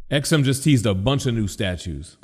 XM just teased a bunch of new statues.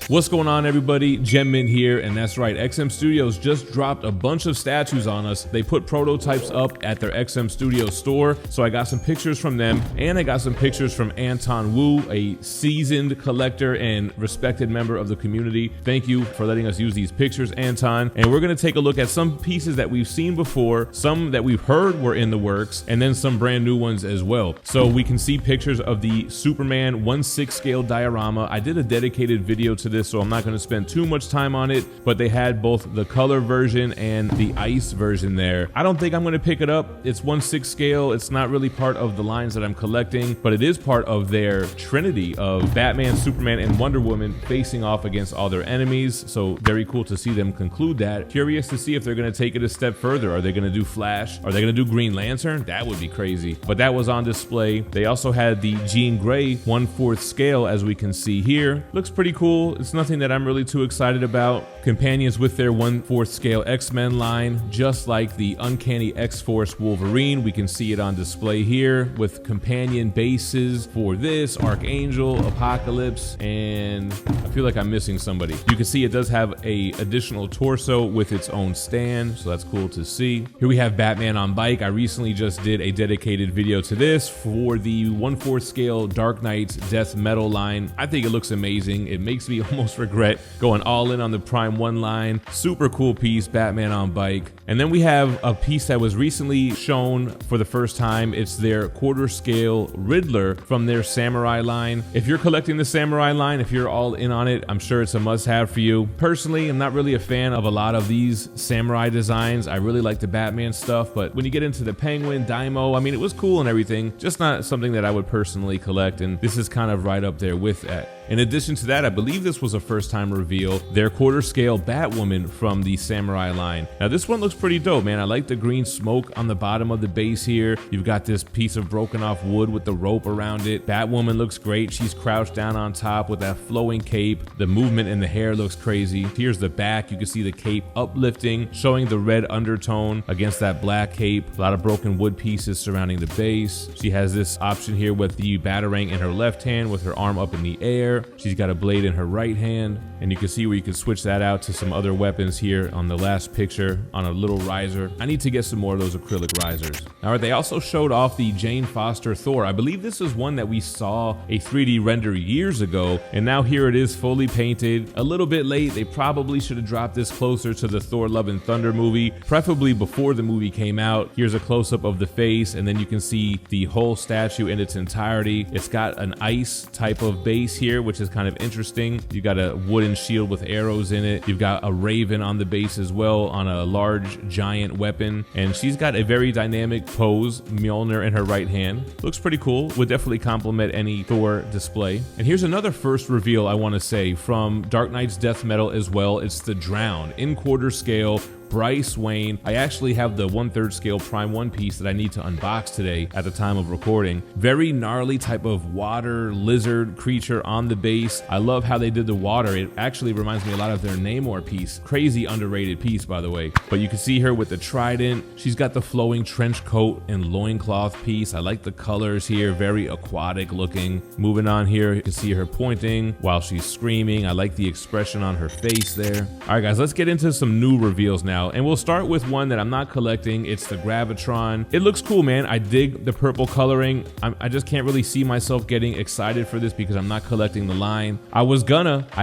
What's going on, everybody? GemMint here, and that's right, XM Studios just dropped a bunch of statues on us. They put prototypes up at their XM Studios store, so I got some pictures from them, and I got some pictures from Anton Wu, a seasoned collector and respected member of the community. Thank you for letting us use these pictures, Anton. And we're gonna take a look at some pieces that we've seen before, some that we've heard were in the works, and then some brand new ones as well. So we can see pictures of the Superman 1/6 scale diorama. I did a dedicated video to this, so I'm not going to spend too much time on it, but they had both the color version and the ice version there. I don't think I'm going to pick it up. It's 1/6 scale. It's not really part of the lines that I'm collecting, but it is part of their trinity of Batman, Superman, and Wonder Woman facing off against all their enemies. So very cool to see them conclude that. Curious to see if they're going to take it a step further. Are they going to do Flash? Are they going to do Green Lantern? That would be crazy. But that was on display. They also had the Jean Grey 1/4 scale, as we can see here. Looks pretty cool. It's nothing that I'm really too excited about. Companions with their 1/4 scale X-Men line, just like the Uncanny X-Force Wolverine. We can see it on display here with companion bases for this, Archangel, Apocalypse, and I feel like I'm missing somebody. You can see it does have a additional torso with its own stand, so that's cool to see. Here we have Batman on bike. I recently just did a dedicated video to this for the 1/4 scale Dark Knight's Death Metal line. I think it looks amazing. It makes me almost regret going all in on the Prime 1 line. Super cool piece, Batman on bike. And then we have a piece that was recently shown for the first time. It's their 1/4 scale Riddler from their Samurai line. If you're collecting the Samurai line, if you're all in on it, I'm sure it's a must-have for you. Personally, I'm not really a fan of a lot of these Samurai designs. I really like the Batman stuff, but when you get into the Penguin, Daimo, I mean, it was cool and everything, just not something that I would personally collect, and this is kind of right up there with that. In addition to that, I believe this was a first-time reveal, their 1/4 scale Batwoman from the Samurai line. Now this one looks pretty dope, man. I like the green smoke on the bottom of the base here. You've got this piece of broken off wood with the rope around it. Batwoman looks great. She's crouched down on top with that flowing cape. The movement in the hair looks crazy. Here's the back. You can see the cape uplifting, showing the red undertone against that black cape. A lot of broken wood pieces surrounding the base. She has this option here with the Batarang in her left hand with her arm up in the air. She's got a blade in her right hand, and you can see where you can switch that out to some other weapons here on the last picture on a little riser. I need to get some more of those acrylic risers. All right, they also showed off the Jane Foster Thor. I believe this is one that we saw a 3D render years ago, and now here it is fully painted. A little bit late. They probably should have dropped this closer to the Thor Love and Thunder movie, preferably before the movie came out. Here's a close-up of the face, and then you can see the whole statue in its entirety. It's got an ice type of base here, which is kind of interesting. You got a wooden shield with arrows in it. You've got a raven on the base as well on a large giant weapon, and she's got a very dynamic pose, Mjolnir in her right hand. Looks pretty cool. Would definitely complement any Thor display. And here's another first reveal I want to say from Dark Knight's Death Metal as well. It's the Drowned in 1/4 scale Bryce Wayne. I actually have the 1/3 scale Prime 1 piece that I need to unbox today at the time of recording. Very gnarly type of water lizard creature on the base. I love how they did the water. It actually reminds me a lot of their Namor piece. Crazy underrated piece, by the way. But you can see her with the trident. She's got the flowing trench coat and loincloth piece. I like the colors here, very aquatic looking. Moving on here, you can see her pointing while she's screaming. I like the expression on her face there. All right, guys, let's get into some new reveals now. And we'll start with one that I'm not collecting. It's the Gravitron. It looks cool, man. I dig the purple coloring. I just can't really see myself getting excited for this because I'm not collecting the line. I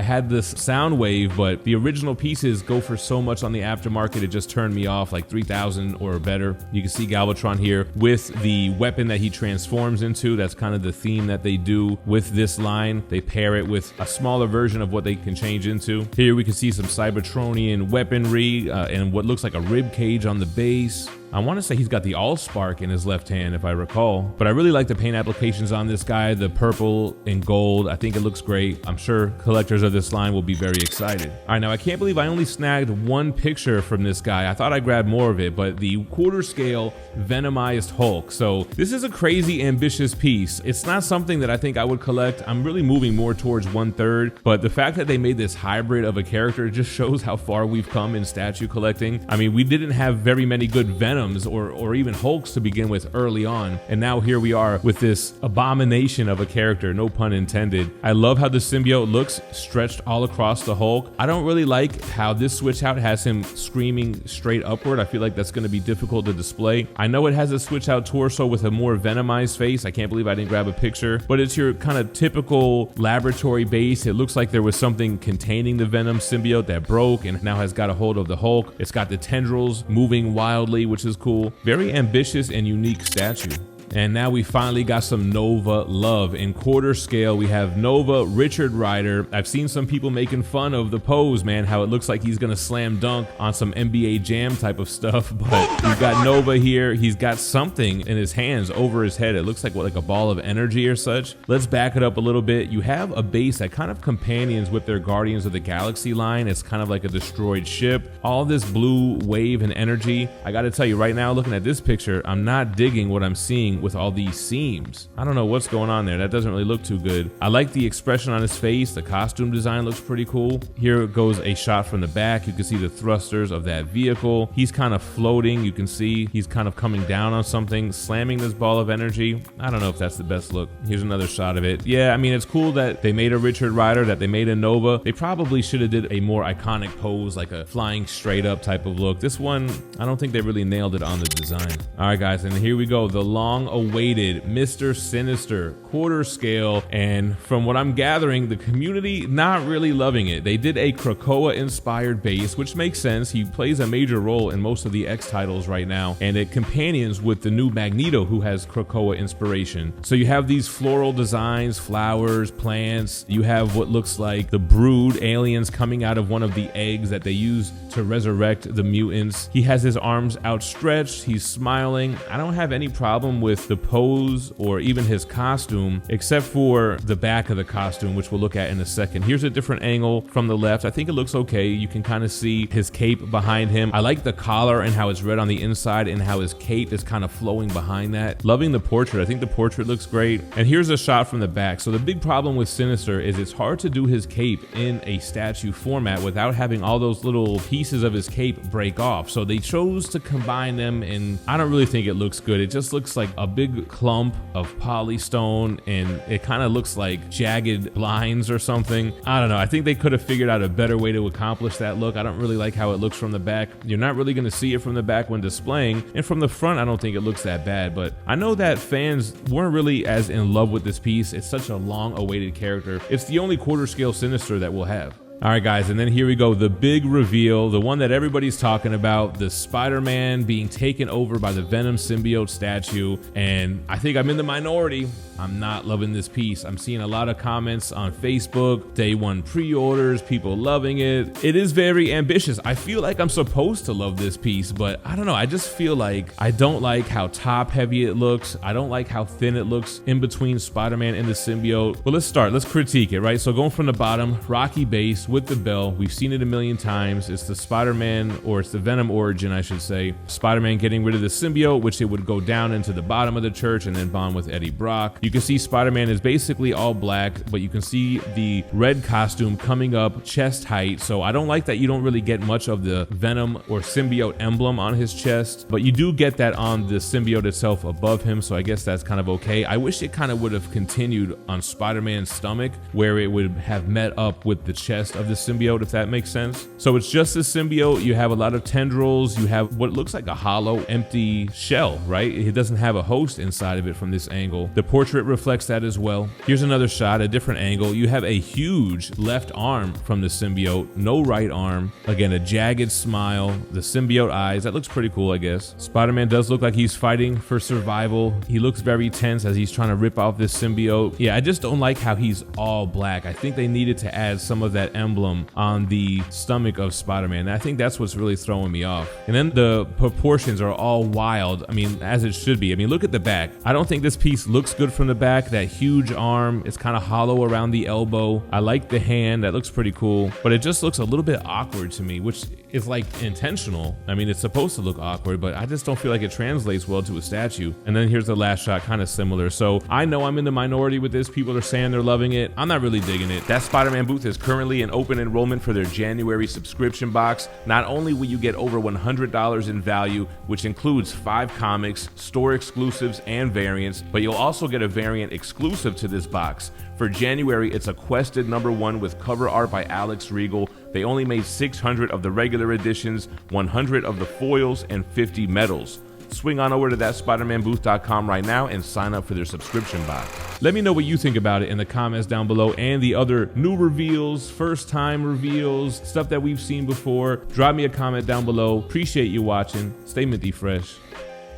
had this Soundwave, but the original pieces go for so much on the aftermarket, it just turned me off, like 3,000 or better. You can see Galvatron here with the weapon that he transforms into. That's kind of the theme that they do with this line. They pair it with a smaller version of what they can change into. Here we can see some Cybertronian weaponry and what looks like a rib cage on the base. I want to say he's got the Allspark in his left hand, if I recall. But I really like the paint applications on this guy, the purple and gold. I think it looks great. I'm sure collectors of this line will be very excited. All right, now I can't believe I only snagged one picture from this guy. I thought I grabbed more of it, but the quarter scale Venomized Hulk. So this is a crazy ambitious piece. It's not something that I think I would collect. I'm really moving more towards 1/3, but the fact that they made this hybrid of a character just shows how far we've come in statue collecting. I mean, we didn't have very many good Venoms or even Hulks to begin with early on, and now here we are with this abomination of a character, no pun intended. I love how the symbiote looks stretched all across the Hulk. I don't really like how this switch out has him screaming straight upward. I feel like that's going to be difficult to display. I know it has a switch out torso with a more venomized face. I can't believe I didn't grab a picture, but it's your kind of typical laboratory base. It looks like there was something containing the Venom symbiote that broke and now has got a hold of the Hulk. It's got the tendrils moving wildly, which is cool. Very ambitious and unique statue. And now we finally got some Nova love. In quarter scale, we have Nova Richard Rider. I've seen some people making fun of the pose, man, how it looks like he's gonna slam dunk on some NBA Jam type of stuff, but we've got Nova here. He's got something in his hands over his head. It looks like what, like a ball of energy or such. Let's back it up a little bit. You have a base that kind of companions with their Guardians of the Galaxy line. It's kind of like a destroyed ship. All this blue wave and energy. I gotta tell you right now, looking at this picture, I'm not digging what I'm seeing with all these seams. I don't know what's going on there. That doesn't really look too good. I like the expression on his face. The costume design looks pretty cool. Here goes a shot from the back. You can see the thrusters of that vehicle. He's kind of floating. You can see he's kind of coming down on something, slamming this ball of energy. I don't know if that's the best look. Here's another shot of it. Yeah, I mean, it's cool that they made a Richard Rider, that they made a Nova. They probably should have did a more iconic pose, like a flying straight up type of look. This one, I don't think they really nailed it on the design. All right, guys, and here we go. The long-awaited Mr. Sinister quarter scale, and from what I'm gathering, the community not really loving it. They did a Krakoa inspired base, which makes sense. He plays a major role in most of the X titles right now, and it companions with the new Magneto, who has Krakoa inspiration. So you have these floral designs, flowers, plants. You have what looks like the Brood aliens coming out of one of the eggs that they use to resurrect the mutants. He has his arms outstretched. He's smiling. I don't have any problem with the pose or even his costume, except for the back of the costume, which we'll look at in a second. Here's a different angle from the left. I think it looks okay. You can kind of see his cape behind him. I like the collar and how it's red on the inside and how his cape is kind of flowing behind that. Loving the portrait. I think the portrait looks great. And here's a shot from the back. So the big problem with Sinister is it's hard to do his cape in a statue format without having all those little pieces of his cape break off. So they chose to combine them, and I don't really think it looks good. It just looks like a big clump of polystone, and it kind of looks like jagged blinds or something. I don't know. I think they could have figured out a better way to accomplish that look. I don't really like how it looks from the back. You're not really going to see it from the back when displaying, and from the front I don't think it looks that bad, but I know that fans weren't really as in love with this piece. It's such a long awaited character. It's the only quarter scale Sinister that we'll have. All right, guys, and then here we go, the big reveal, the one that everybody's talking about, the Spider-Man being taken over by the Venom symbiote statue, and I think I'm in the minority. I'm not loving this piece. I'm seeing a lot of comments on Facebook, day one pre-orders, people loving it. It is very ambitious. I feel like I'm supposed to love this piece, but I don't know. I just feel like I don't like how top heavy it looks. I don't like how thin it looks in between Spider-Man and the symbiote. But let's start. Let's critique it, right? So going from the bottom, rocky base with the bell. We've seen it a million times. It's the Spider-Man, or it's the Venom origin, I should say. Spider-Man getting rid of the symbiote, which it would go down into the bottom of the church and then bond with Eddie Brock. You can see Spider-Man is basically all black, but you can see the red costume coming up chest height. So I don't like that you don't really get much of the Venom or symbiote emblem on his chest, but you do get that on the symbiote itself above him. So I guess that's kind of okay. I wish it kind of would have continued on Spider-Man's stomach, where it would have met up with the chest of the symbiote, if that makes sense. So it's just the symbiote. You have a lot of tendrils. You have what looks like a hollow, empty shell, right? It doesn't have a host inside of it from this angle. The portrait reflects that as well. Here's another shot, a different angle. You have a huge left arm from the symbiote, no right arm. Again, a jagged smile, the symbiote eyes. That looks pretty cool, I guess. Spider-Man does look like he's fighting for survival. He looks very tense as he's trying to rip off this symbiote. Yeah, I just don't like how he's all black. I think they needed to add some of that emblem on the stomach of Spider-Man. I think that's what's really throwing me off. And then the proportions are all wild. I mean, as it should be. I mean, look at the back. I don't think this piece looks good from the back. That huge arm is kind of hollow around the elbow. I like the hand. That looks pretty cool, but it just looks a little bit awkward to me, which is like intentional. I mean, it's supposed to look awkward, but I just don't feel like it translates well to a statue. And then here's the last shot, kind of similar. So I know I'm in the minority with this. People are saying they're loving it. I'm not really digging it. That Spider-Man booth is currently in open enrollment for their January subscription box. Not only will you get over $100 in value, which includes 5 comics, store exclusives, and variants, but you'll also get a variant exclusive to this box. For January, it's a quested #1 with cover art by Alex Regal. They only made 600 of the regular editions, 100 of the foils, and 50 medals. Swing on over to thatspidermanbooth.com right now and sign up for their subscription box. Let me know what you think about it in the comments down below, and the other new reveals, first time reveals, stuff that we've seen before. Drop me a comment down below. Appreciate you watching. Stay minty fresh.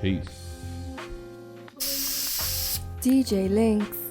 Peace. DJ Links.